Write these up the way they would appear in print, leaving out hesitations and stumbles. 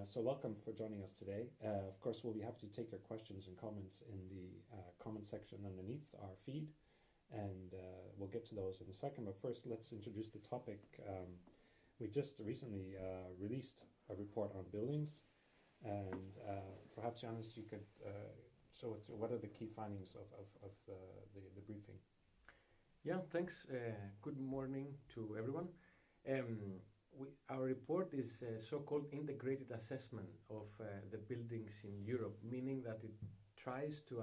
So welcome for joining us today. Of course, we'll be happy to take your questions and comments in the comment section underneath our feed, and we'll get to those in a second. But first, let's introduce the topic. We just recently released a report on buildings, and perhaps, Johannes, you could show us what are the key findings of the briefing. Yeah, thanks. Good morning to everyone. Our report is a so-called integrated assessment of the buildings in Europe, meaning that it tries to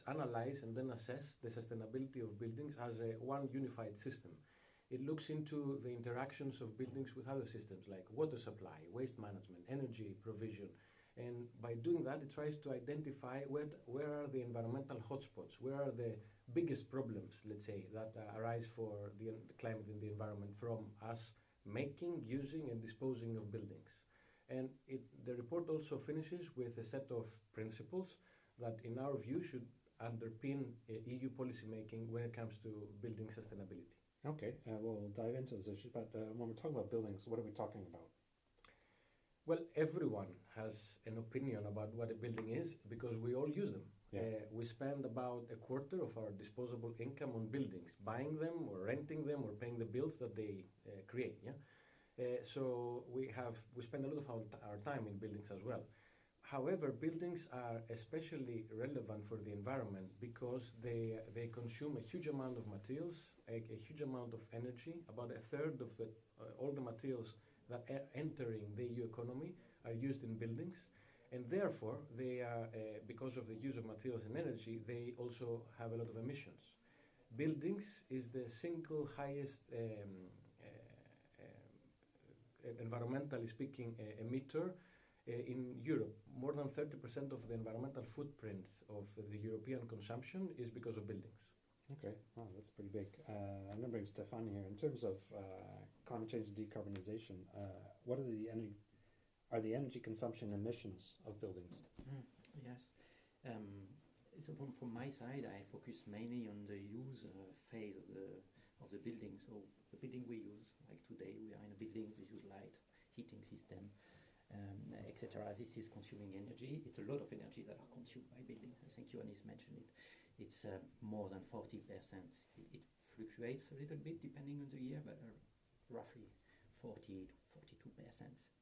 analyze and then assess the sustainability of buildings as one unified system. It looks into the interactions of buildings with other systems like water supply, waste management, energy provision, and by doing that it tries to identify where are the environmental hotspots, where are the biggest problems, let's say, that arise for the climate and the environment from us making, using and disposing of buildings. And the report also finishes with a set of principles that in our view should underpin EU policy making when it comes to building sustainability. Okay, we'll dive into those issues, but when we're talking about buildings, what are we talking about? Well, everyone has an opinion about what a building is because we all use them. Yeah. We spend about a quarter of our disposable income on buildings, buying them or renting them or paying the bills that they create. Yeah? So we spend a lot of our time in buildings as well. However, buildings are especially relevant for the environment because they consume a huge amount of materials, a huge amount of energy. About a third of all the materials that are entering the EU economy are used in buildings. And therefore, they are, because of the use of materials and energy, they also have a lot of emissions. Buildings is the single highest, environmentally speaking, emitter in Europe. More than 30% of the environmental footprint of the European consumption is because of buildings. Okay, wow, that's pretty big. I'm remembering Stefan here. In terms of climate change and decarbonization, what are the energy consumption emissions of buildings? Yes. So from my side, I focus mainly on the use phase of the building. So the building we use, like today, we are in a building, we use light, heating system, etc. This is consuming energy. It's a lot of energy that are consumed by buildings. I think Johannes mentioned it. It's more than 40%. It fluctuates a little bit depending on the year, but roughly 40 to 42%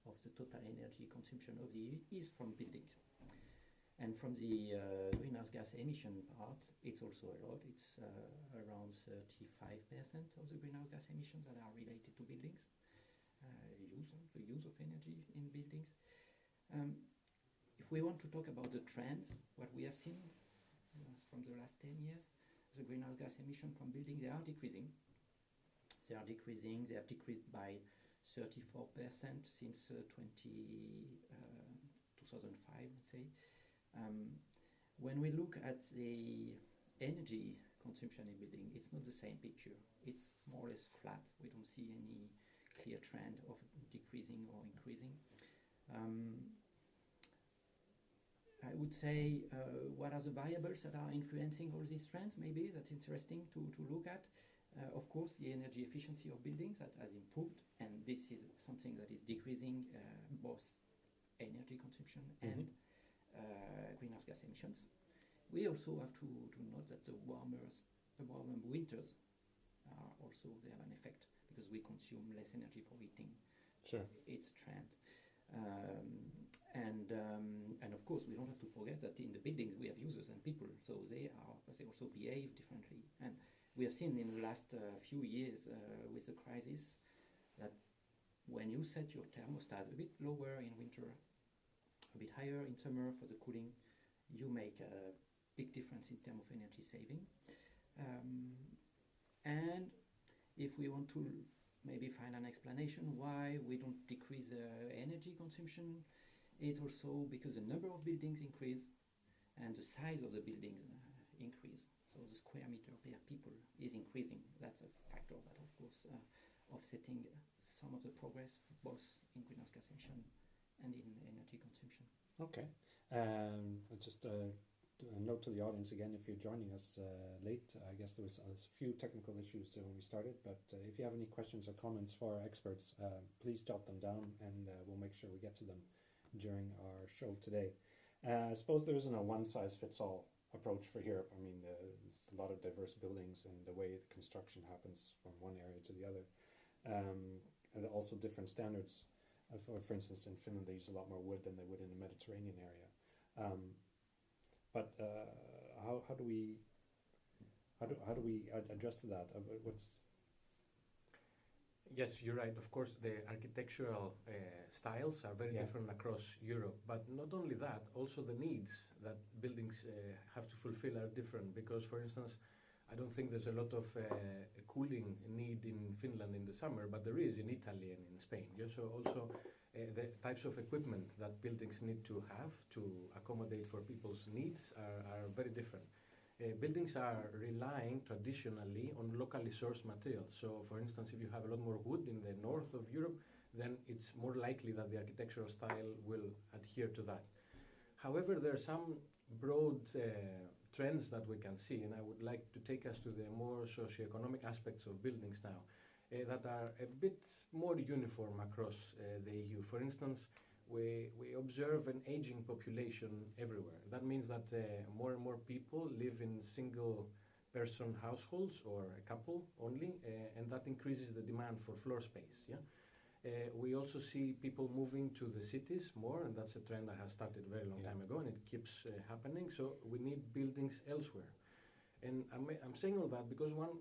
of the total energy consumption of the year is from buildings. And from the greenhouse gas emission part, it's also a lot. It's around 35% of the greenhouse gas emissions that are related to buildings, the use of energy in buildings. If we want to talk about the trends, what we have seen from the last 10 years, the greenhouse gas emissions from buildings, they are decreasing. They have decreased by 34% since 2005, let's say. When we look at the energy consumption in building, it's not the same picture. It's more or less flat. We don't see any clear trend of decreasing or increasing. I would say, what are the variables that are influencing all these trends? Maybe that's interesting to look at. Of course, the energy efficiency of buildings that has improved, and this is something that is decreasing both energy consumption and greenhouse gas emissions. We also have to note that the warmer winters are also, they have an effect because we consume less energy for heating. Sure. It's a trend. And of course, we don't have to forget that in the buildings we have users and people, so they also behave differently. And we have seen in the last few years with the crisis that when you set your thermostat a bit lower in winter, a bit higher in summer for the cooling, you make a big difference in terms of energy saving. And if we want to maybe find an explanation why we don't decrease energy consumption, it's also because the number of buildings increase and the size of the buildings increase. So the square meter per people is increasing. That's a factor that, of course, offsetting some of the progress, both in greenhouse gas emission and in energy consumption. Okay. Just a note to the audience again, if you're joining us late, I guess there was a few technical issues when we started, but if you have any questions or comments for our experts, please jot them down and we'll make sure we get to them during our show today. I suppose there isn't a one-size-fits-all approach for Europe. I mean, there's a lot of diverse buildings and the way the construction happens from one area to the other. And also different standards. For instance, in Finland, they use a lot more wood than they would in the Mediterranean area. But how do we address that? What's Yes, you're right. Of course, the architectural styles are very different across Europe. But not only that, also the needs that buildings have to fulfill are different. Because, for instance, I don't think there's a lot of cooling need in Finland in the summer, but there is in Italy and in Spain. So also the types of equipment that buildings need to have to accommodate for people's needs are very different. Buildings are relying traditionally on locally sourced materials. So, for instance, if you have a lot more wood in the north of Europe, then it's more likely that the architectural style will adhere to that. However, there are some broad trends that we can see, and I would like to take us to the more socioeconomic aspects of buildings now that are a bit more uniform across the EU. For instance, we observe an aging population everywhere. That means that more and more people live in single-person households or a couple only, and that increases the demand for floor space. We also see people moving to the cities more, and that's a trend that has started a very long time ago, and it keeps happening. So we need buildings elsewhere. And I'm saying all that because one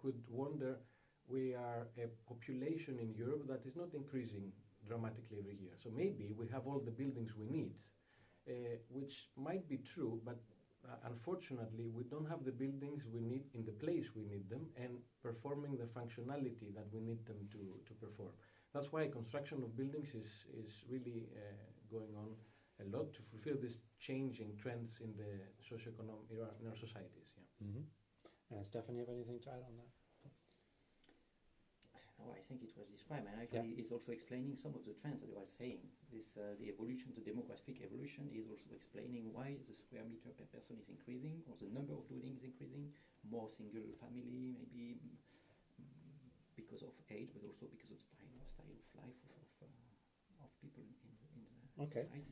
could wonder, we are a population in Europe that is not increasing dramatically every year. So maybe we have all the buildings we need, which might be true, but unfortunately we don't have the buildings we need in the place we need them and performing the functionality that we need them to perform. That's why construction of buildings is really going on a lot to fulfill these changing trends in the socioeconomic in our societies. Stephanie, have anything to add on that? No, I think it was described, and actually it's also explaining some of the trends that I was saying. This the evolution, the demographic evolution, is also explaining why the square meter per person is increasing, or the number of dwellings is increasing. More single family, maybe because of age, but also because of style of life of people in the society.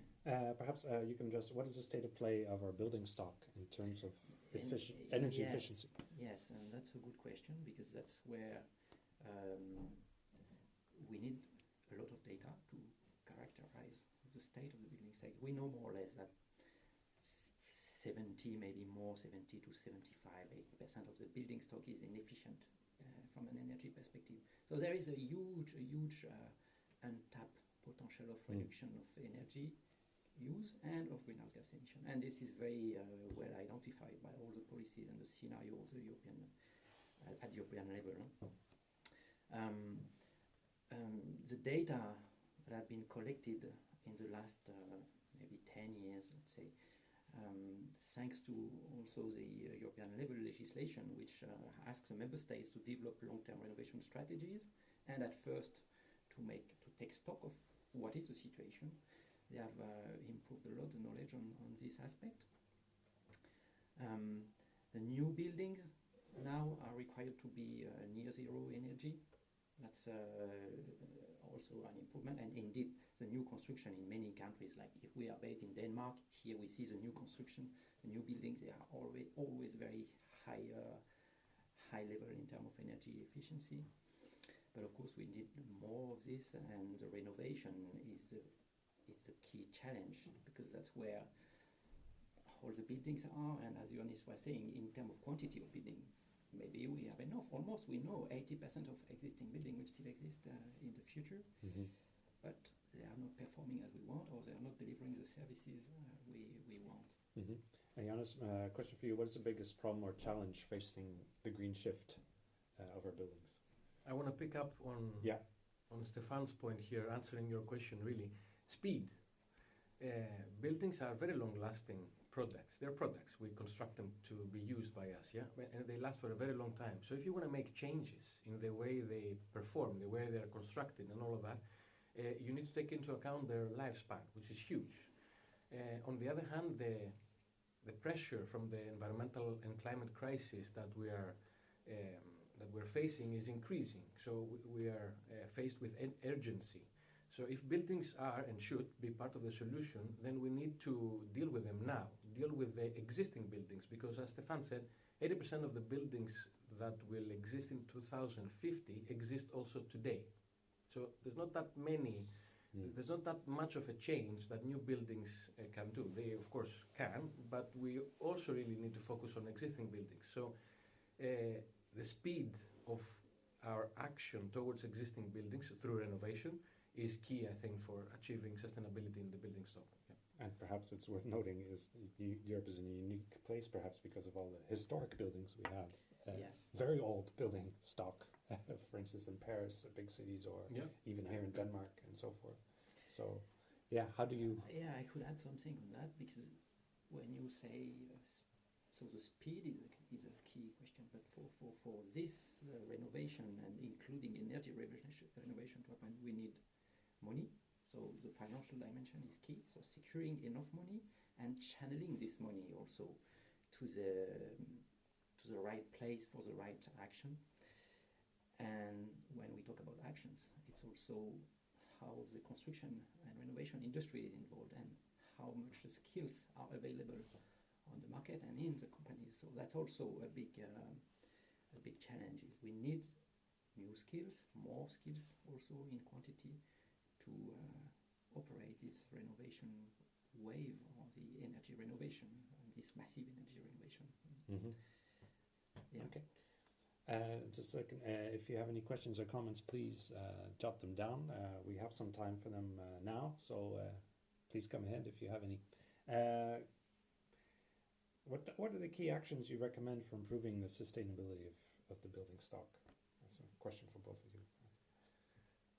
Perhaps you can just, what is the state of play of our building stock in terms of energy efficiency? Yes, and that's a good question, because that's where we need a lot of data to characterize the state of the building site. We know more or less that 70, maybe more, 70 to 75, 80% of the building stock is inefficient from an energy perspective. So there is a huge untapped potential of reduction of energy use and of greenhouse gas emission. And this is very well identified by all the policies and the scenarios at the European level. The data that have been collected in the last maybe 10 years, let's say, thanks to also the European level legislation, which asks the member states to develop long-term renovation strategies, and at first to take stock of what is the situation. They have improved a lot the knowledge on this aspect. The new buildings now are required to be near zero energy. That's also an improvement, and indeed the new construction in many countries, like if we are based in Denmark, here we see the new construction, the new buildings, they are always very high level in terms of energy efficiency. But of course we need more of this, and the renovation is the key challenge, because that's where all the buildings are, and as Johannes was saying, in terms of quantity of building, maybe we have enough. Almost we know 80% of existing building will still exist in the future, but they are not performing as we want, or they are not delivering the services we want. And Johannes, question for you: what is the biggest problem or challenge facing the green shift of our buildings? I want to pick up on Stefan's point here, answering your question. Really, speed. Buildings are very long-lasting products. They're products. We construct them to be used by us, and they last for a very long time. So if you want to make changes in the way they perform, the way they're constructed and all of that, you need to take into account their lifespan, which is huge. On the other hand, the pressure from the environmental and climate crisis that we're facing is increasing. So we are faced with urgency. So if buildings are and should be part of the solution, then we need to deal with them now, deal with the existing buildings, because as Stefan said, 80% of the buildings that will exist in 2050 exist also today. So there's not that many, there's not that much of a change that new buildings can do. They of course can, but we also really need to focus on existing buildings. So the speed of our action towards existing buildings through renovation is key, I think, for achieving sustainability in the building stock. Yeah. And perhaps it's worth noting is Europe is in a unique place, perhaps because of all the historic buildings we have. Yes. Very old building stock, for instance, in Paris, big cities, or Yeah. even here in Denmark and so forth. So, yeah, how do you? Yeah, I could add something on that, because when you say, so the speed is a key question, but for this renovation and including energy renovation to happen, we need money. So the financial dimension is key. So securing enough money and channeling this money also to the right place for the right action. And when we talk about actions, it's also how the construction and renovation industry is involved and how much the skills are available on the market and in the companies. So that's also a big challenge. Is we need new skills, more skills also in quantity to operate this renovation wave or the energy renovation, this massive energy renovation. Mm-hmm. Yeah. Okay. Just a second, if you have any questions or comments, please jot them down. We have some time for them now, so please come ahead if you have any. What are the key actions you recommend for improving the sustainability of the building stock? That's a question for both of you.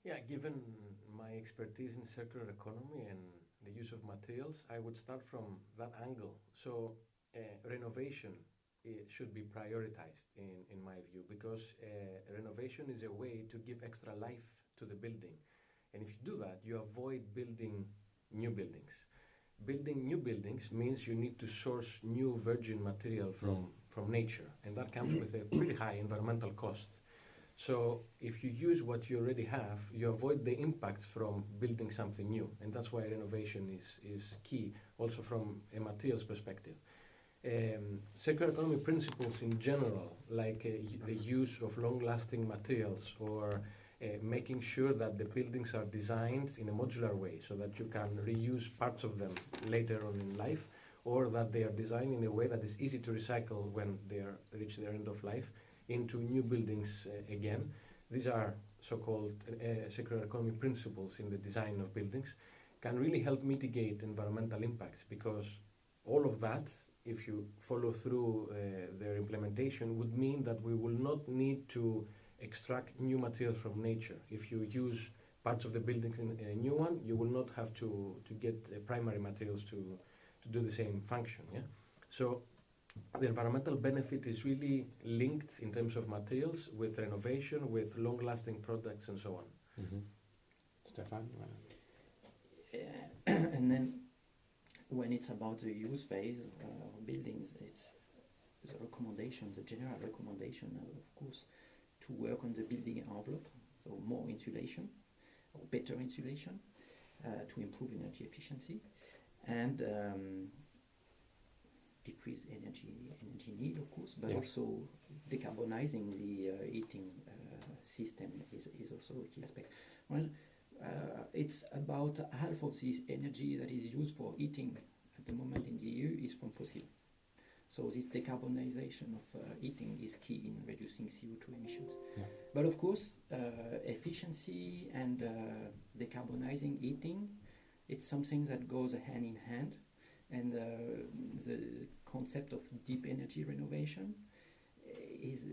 Yeah, given my expertise in circular economy and the use of materials, I would start from that angle. So renovation should be prioritized in my view, because renovation is a way to give extra life to the building. And if you do that, you avoid building new buildings. Building new buildings means you need to source new virgin material from nature, and that comes with a pretty high environmental cost. So if you use what you already have, you avoid the impacts from building something new, and that's why renovation is key, also from a materials perspective. Circular economy principles in general, like the use of long-lasting materials, or making sure that the buildings are designed in a modular way so that you can reuse parts of them later on in life, or that they are designed in a way that is easy to recycle when they reach their end of life into new buildings again. These are so-called circular economy principles in the design of buildings, can really help mitigate environmental impacts, because all of that, if you follow through their implementation, would mean that we will not need to extract new materials from nature. If you use parts of the buildings in a new one, you will not have to get primary materials to do the same function. Yeah? So the environmental benefit is really linked in terms of materials with renovation, with long-lasting products and so on. Mm-hmm. Stefan? And then when it's about the use phase of buildings, it's the recommendation, the general recommendation, of course, to work on the building envelope, so more insulation or better insulation to improve energy efficiency and decrease energy need, of course, but also decarbonizing the heating system is also a key aspect. Well, it's about half of this energy that is used for heating at the moment in the EU is from fossil. So this decarbonization of heating is key in reducing CO2 emissions. Yeah. But of course, efficiency and decarbonizing heating, it's something that goes hand in hand. And the concept of deep energy renovation is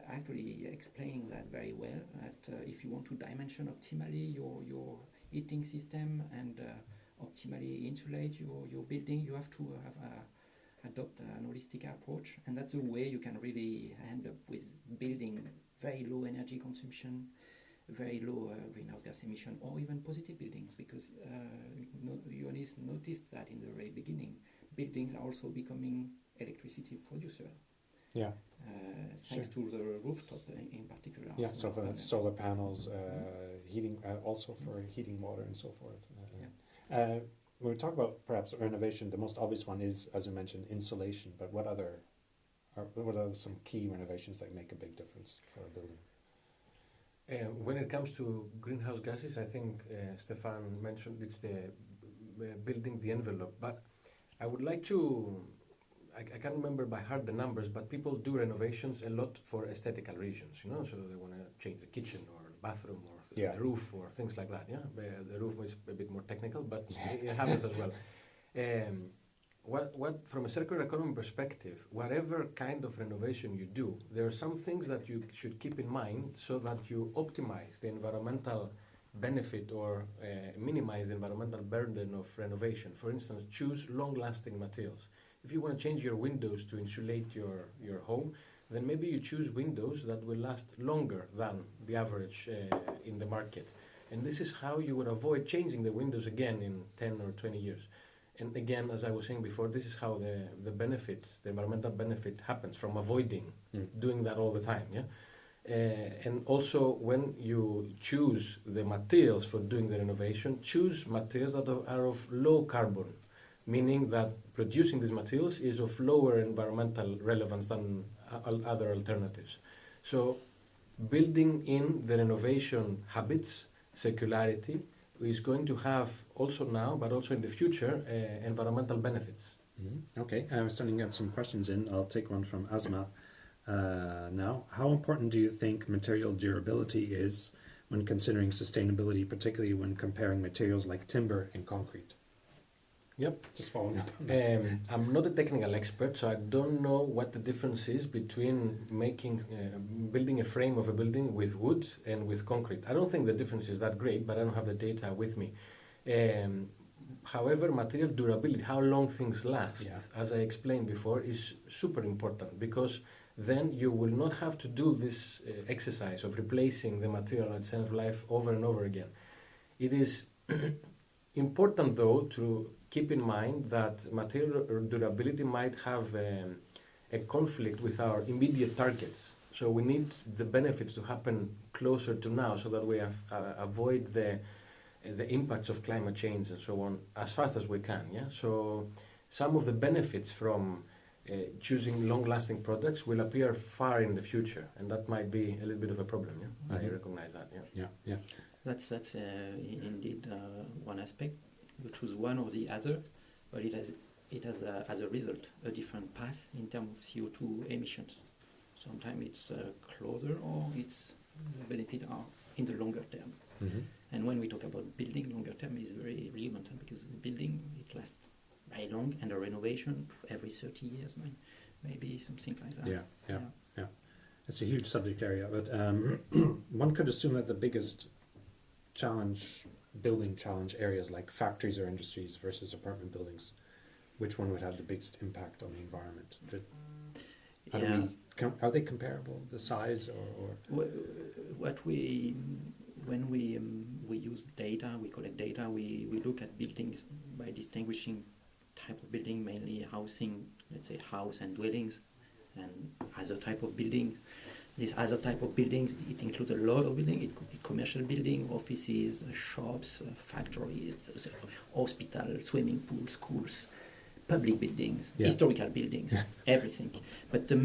actually explaining that very well. That if you want to dimension optimally your heating system and optimally insulate your building, you have to adopt an holistic approach, and that's a way you can really end up with building very low energy consumption, very low greenhouse gas emission, or even positive buildings, because you only noticed that in the very beginning, buildings are also becoming electricity producer. Yeah. Thanks to the rooftop in particular. Yeah, so for solar panels, heating, also for heating water and so forth. When we talk about perhaps renovation, the most obvious one is, as you mentioned, insulation. But what are some key renovations that make a big difference for a building? When it comes to greenhouse gases, I think Stefan mentioned it's the building the envelope. But I would like to, I can't remember by heart the numbers, but people do renovations a lot for aesthetical reasons, so they want to change the kitchen or the bathroom or the roof or things like that. The roof is a bit more technical, but it happens as well. What from a circular economy perspective, whatever kind of renovation you do, there are some things that you should keep in mind so that you optimize the environmental benefit or minimize the environmental burden of renovation. For instance, choose long-lasting materials. If you want to change your windows to insulate your home, then maybe you choose windows that will last longer than the average in the market. And this is how you would avoid changing the windows again in 10 or 20 years. And again, as I was saying before, this is how the benefit, the environmental benefit happens from avoiding doing that all the time. And also, when you choose the materials for doing the renovation, choose materials that are of low carbon, meaning that producing these materials is of lower environmental relevance than other alternatives. So building in the renovation habits, circularity, is going to have also now, but also in the future, environmental benefits. Okay, I'm starting to get some questions in. I'll take one from Asma now. How important do you think material durability is when considering sustainability, particularly when comparing materials like timber and concrete? Yep. Just following up. I'm not a technical expert, so I don't know what the difference is between building a frame of a building with wood and with concrete. I don't think the difference is that great, but I don't have the data with me. However, material durability, how long things last, as I explained before, is super important, because then you will not have to do this exercise of replacing the material at the end of life over and over again. It is important, though, to keep in mind that material durability might have a conflict with our immediate targets. So we need the benefits to happen closer to now, so that we avoid the impacts of climate change and so on as fast as we can. So some of the benefits from choosing long-lasting products will appear far in the future, and that might be a little bit of a problem. I recognize that. That's indeed one aspect. You choose one or the other, but it has as a result a different path in terms of CO2 emissions. Sometimes it's closer, or its benefits are in the longer term. And when we talk about building, longer term is very relevant, because the building, it lasts very long, and a renovation every 30 years, maybe something like that. Yeah. It's a huge subject area, but one could assume that the biggest building challenge areas like factories or industries versus apartment buildings, which one would have the biggest impact on the environment? Are they comparable, the size, or? When we use data, we collect data, we look at buildings by distinguishing type of building, mainly housing, let's say house and dwellings, and other type of building. These other type of buildings, it includes a lot of buildings. It could be commercial building, offices, shops, factories, hospitals, swimming pools, schools, public buildings, historical buildings, everything. But the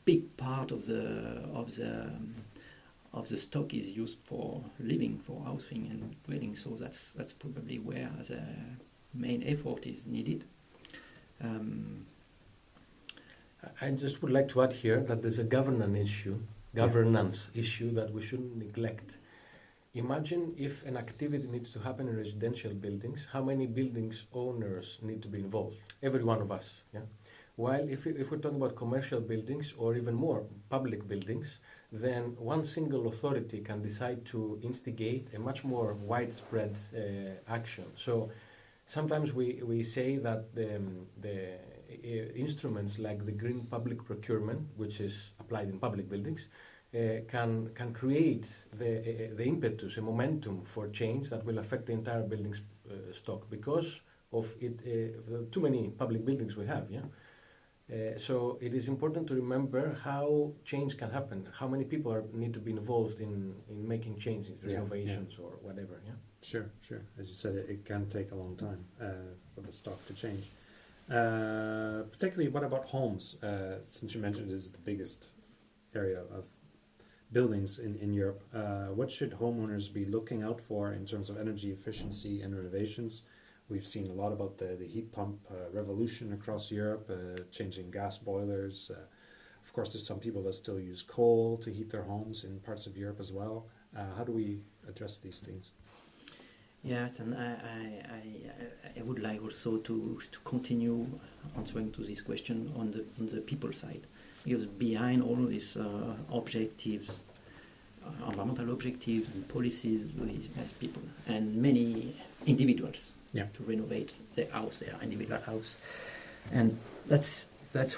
big part of the stock is used for living, for housing and dwelling. So that's probably where the main effort is needed. I just would like to add here that there's a governance issue that we shouldn't neglect. Imagine if an activity needs to happen in residential buildings, how many buildings owners need to be involved? Every one of us. While if we're talking about commercial buildings, or even more public buildings, then one single authority can decide to instigate a much more widespread action. So sometimes we say that the instruments like the green public procurement, which is applied in public buildings, can create the impetus, a momentum for change that will affect the entire building stock, because of too many public buildings we have. So it is important to remember how change can happen, how many people need to be involved in making changes, renovations or whatever. Yeah. Sure. As you said, it can take a long time for the stock to change. Particularly, what about homes? Since you mentioned this is the biggest area of buildings in Europe, what should homeowners be looking out for in terms of energy efficiency and renovations? We've seen a lot about the heat pump revolution across Europe, changing gas boilers. Of course, there's some people that still use coal to heat their homes in parts of Europe as well. How do we address these things? Yes, and I would like also to continue answering to this question on the people side, because behind all these objectives, environmental objectives and policies, we have people and many individuals to renovate their house, their individual house, and that's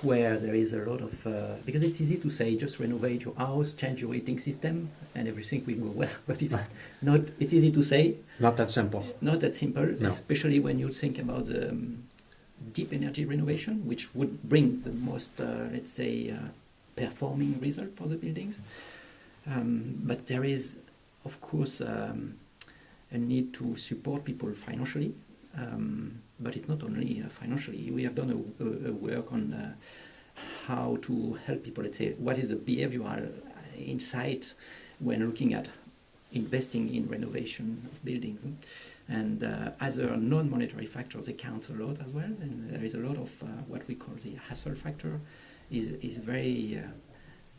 where there is a lot of because it's easy to say just renovate your house, change your heating system, and everything will go well. But it's not. It's easy to say. Not that simple. Not that simple, no. Especially when you think about the deep energy renovation, which would bring the most, let's say, performing result for the buildings. But there is, of course, a need to support people financially. But it's not only financially. We have done a work on how to help people. Let's say, what is the behavioral insight when looking at investing in renovation of buildings, and other non-monetary factors they count a lot as well. And there is a lot of what we call the hassle factor is very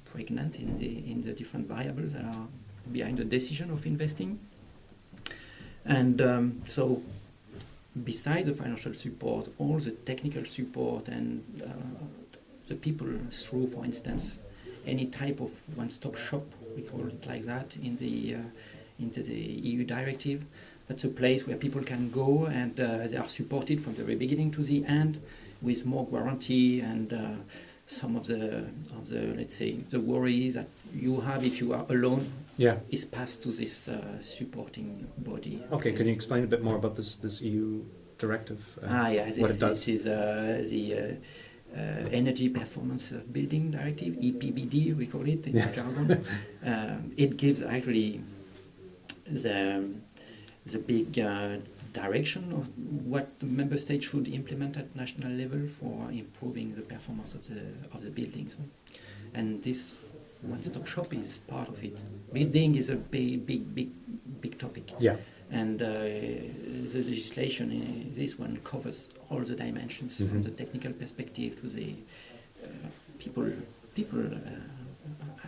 pregnant in the different variables that are behind the decision of investing. And so beside the financial support, all the technical support and the people through, for instance, any type of one-stop shop, we call it like that, into the EU directive. That's a place where people can go and they are supported from the very beginning to the end with more guarantee and some of the let's say the worry that you have if you are alone is passed to this supporting body. Okay, can you explain a bit more about this EU directive? What it does? This is the Energy Performance of Building Directive, EPBD we call it in jargon. It gives actually the big direction of what the member states should implement at national level for improving the performance of the buildings. And this one-stop shop is part of it. Building is a big topic. Yeah. And the legislation in this one covers all the dimensions, from the technical perspective to the people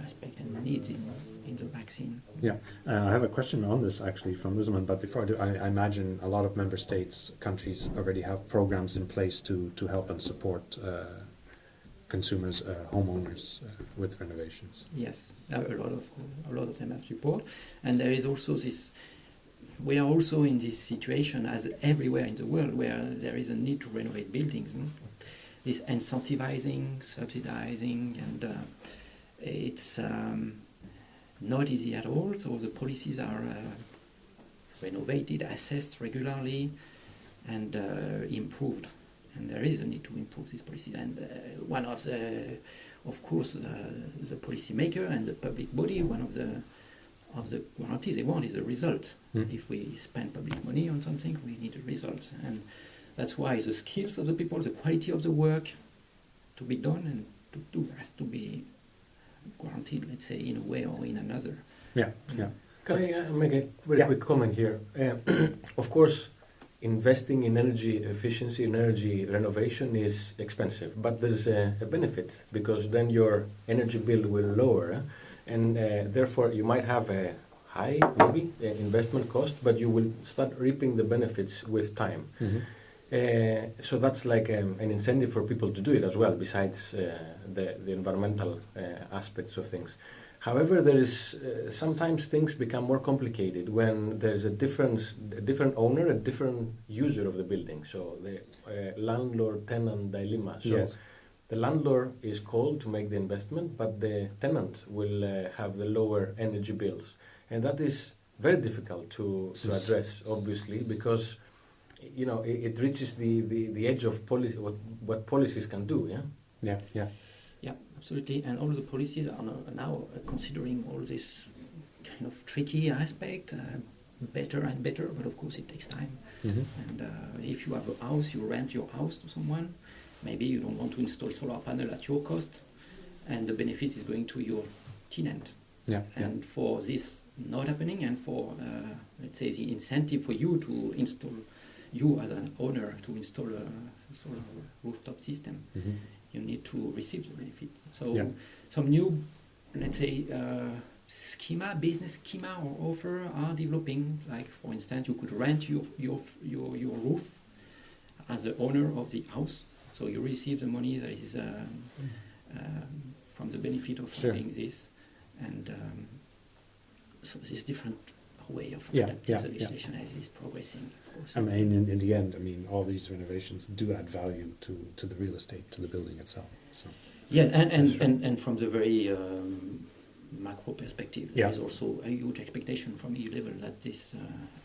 aspect and needs in the vaccine. Yeah, I have a question on this actually from Rosamund, but before I do, I imagine a lot of member states, countries already have programs in place to help and support consumers, homeowners with renovations. Yes, a lot of them have support, and there is also this. We are also in this situation, as everywhere in the world, where there is a need to renovate buildings. This incentivizing, subsidizing, and it's not easy at all. So the policies are renovated, assessed regularly, and improved. And there is a need to improve these policies. And one of the, of course, the policymaker and the public body, one of the guarantees they want is a result. If we spend public money on something, we need a result. And that's why the skills of the people, the quality of the work to be done and to do has to be guaranteed, let's say, in a way or in another. Yeah. Can I make a very quick comment here? Of course, investing in energy efficiency and energy renovation is expensive, but there's a benefit, because then your energy bill will lower, and therefore you might have a high maybe investment cost, but you will start reaping the benefits with time. So that's like an incentive for people to do it as well, besides the environmental aspects of things. However, there is sometimes things become more complicated when there's a different owner, a different user of the building. So the landlord-tenant dilemma. So the landlord is called to make the investment, but the tenant will have the lower energy bills. And that is very difficult to address, obviously, because it reaches the edge of policy, what policies can do. Yeah, yeah. Yeah, absolutely. And all the policies are now considering all this kind of tricky aspect better and better, but of course it takes time. Mm-hmm. And if you have a house, you rent your house to someone, maybe you don't want to install solar panel at your cost, and the benefit is going to your tenant. Yeah, And for this not happening, and for let's say the incentive for you to install, you as an owner to install a solar rooftop system, mm-hmm. you need to receive the benefit. So Yeah. some new, let's say, business schema or offer are developing. Like for instance, you could rent your roof as the owner of the house, so you receive the money that is from the benefit of Sure. having this, and so this different way of Yeah, adapting yeah, the yeah. legislation as it is progressing, of course. I mean, in the end, I mean, all these renovations do add value to the real estate, to the building itself. So Yeah, That's right. and from the very macro perspective, Yeah. there is also a huge expectation from EU level that this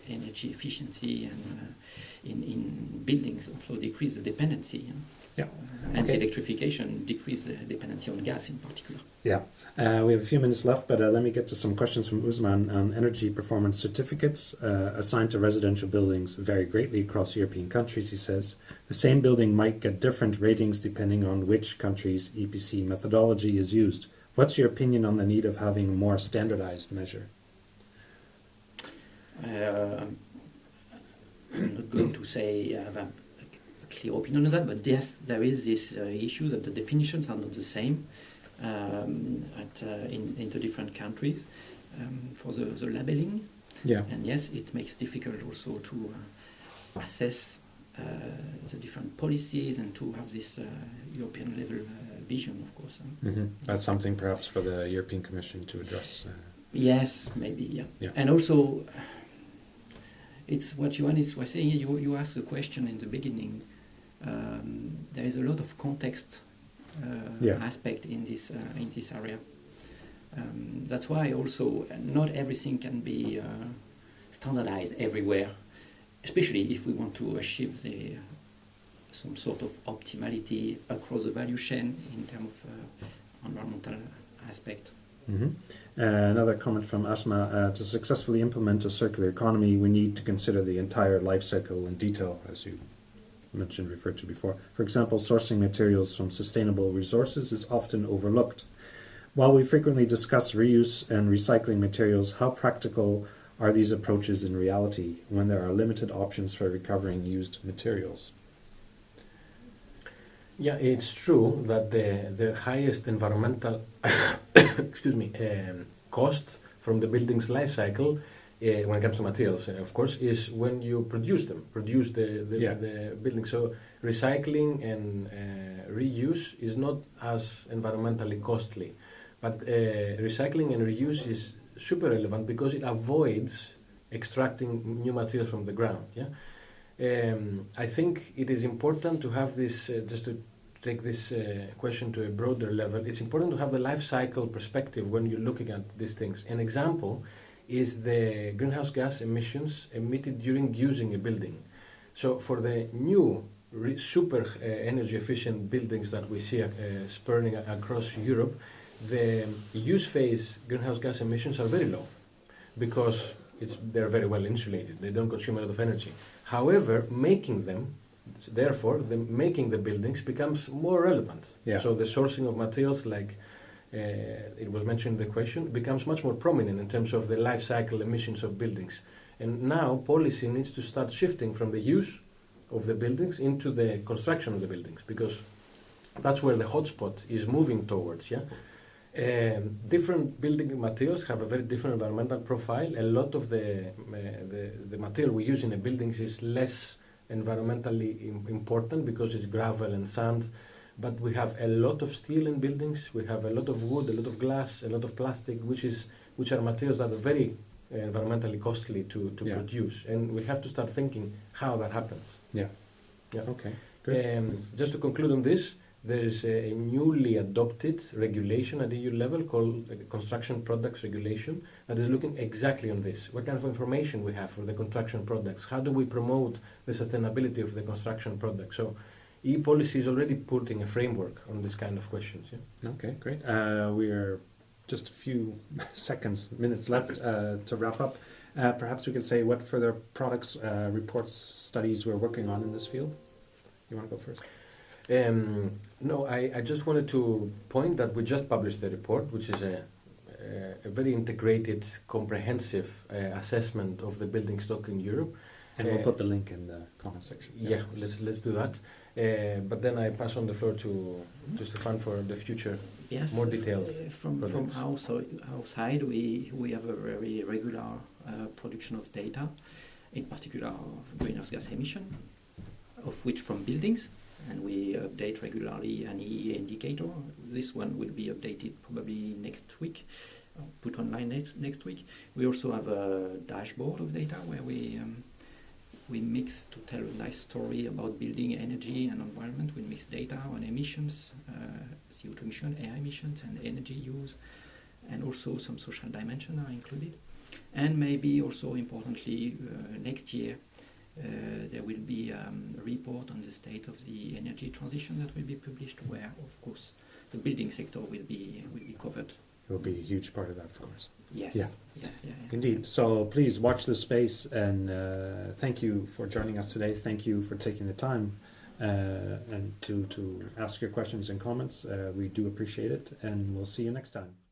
energy efficiency and in buildings also decrease the dependency. Yeah. And Okay. electrification decrease the dependency on gas in particular. we have a few minutes left, but let me get to some questions from Usman on energy performance certificates assigned to residential buildings vary greatly across European countries, he says. The same building might get different ratings depending on which country's EPC methodology is used. What's your opinion on the need of having a more standardized measure? I'm not going to say I have a clear opinion on that, but yes, there is this issue that the definitions are not the same in the different countries for the labeling. Yeah. And yes, it makes difficult also to assess the different policies and to have this European level vision, of course. Mm-hmm. That's something perhaps for the European Commission to address. Yes, maybe, yeah. Yeah. And also, it's what Johannes was saying. You asked the question in the beginning. There is a lot of context aspect in this area. That's why also not everything can be standardized everywhere, especially if we want to achieve some sort of optimality across the value chain in terms of environmental aspect. Mm-hmm. Another comment from Asma, to successfully implement a circular economy, we need to consider the entire life cycle in detail, as you referred to before. For example, sourcing materials from sustainable resources is often overlooked. While we frequently discuss reuse and recycling materials, how practical are these approaches in reality when there are limited options for recovering used materials? Yeah, it's true that the highest environmental cost from the building's life cycle when it comes to materials, of course, is when you produce the building. So recycling and reuse is not as environmentally costly, but recycling and reuse is super relevant because it avoids extracting new materials from the ground. I think it is important to have this, just to take this question to a broader level, it's important to have the life cycle perspective when you're looking at these things. An example is the greenhouse gas emissions emitted during using a building. So for the new super energy efficient buildings that we see spurring across Europe, the use phase greenhouse gas emissions are very low because they're very well insulated. They don't consume a lot of energy. However, making the buildings becomes more relevant. Yeah. So the sourcing of materials, like it was mentioned in the question, becomes much more prominent in terms of the life cycle emissions of buildings. And now policy needs to start shifting from the use of the buildings into the construction of the buildings, because that's where the hotspot is moving towards. Different building materials have a very different environmental profile. A lot of the material we use in the buildings is less environmentally important because it's gravel and sand, but we have a lot of steel in buildings, we have a lot of wood, a lot of glass, a lot of plastic, which are materials that are very environmentally costly to produce, and we have to start thinking how that happens. Okay, good. Just to conclude on this, there is a newly adopted regulation at EU level called Construction Products Regulation that is looking exactly on this. What kind of information we have for the construction products? How do we promote the sustainability of the construction product? So e-policy is already putting a framework on this kind of questions. Yeah? Okay, great. We are just a few minutes left to wrap up. Perhaps we could say what further products, reports, studies we're working on in this field. You want to go first? No, I just wanted to point that we just published a report, which is a very integrated, comprehensive assessment of the building stock in Europe. And we'll put the link in the comment section. Yeah, let's do that. But then I pass on the floor to Stefan for the future. Yes, more details. From our side, we have a very regular production of data, in particular greenhouse gas emission, of which from buildings, and we update regularly an EEA indicator. This one will be updated probably next week, put online next week. We also have a dashboard of data where we mix, to tell a nice story about building energy and environment. We mix data on emissions, CO2 emission, air emissions, and energy use, and also some social dimension are included. And maybe also importantly, next year there will be a report on the state of the energy transition that will be published, where of course the building sector will be covered. It will be a huge part of that, of course. Yes. Yeah. Indeed. So please watch this space, and thank you for joining us today. Thank you for taking the time and to ask your questions and comments. We do appreciate it, and we'll see you next time.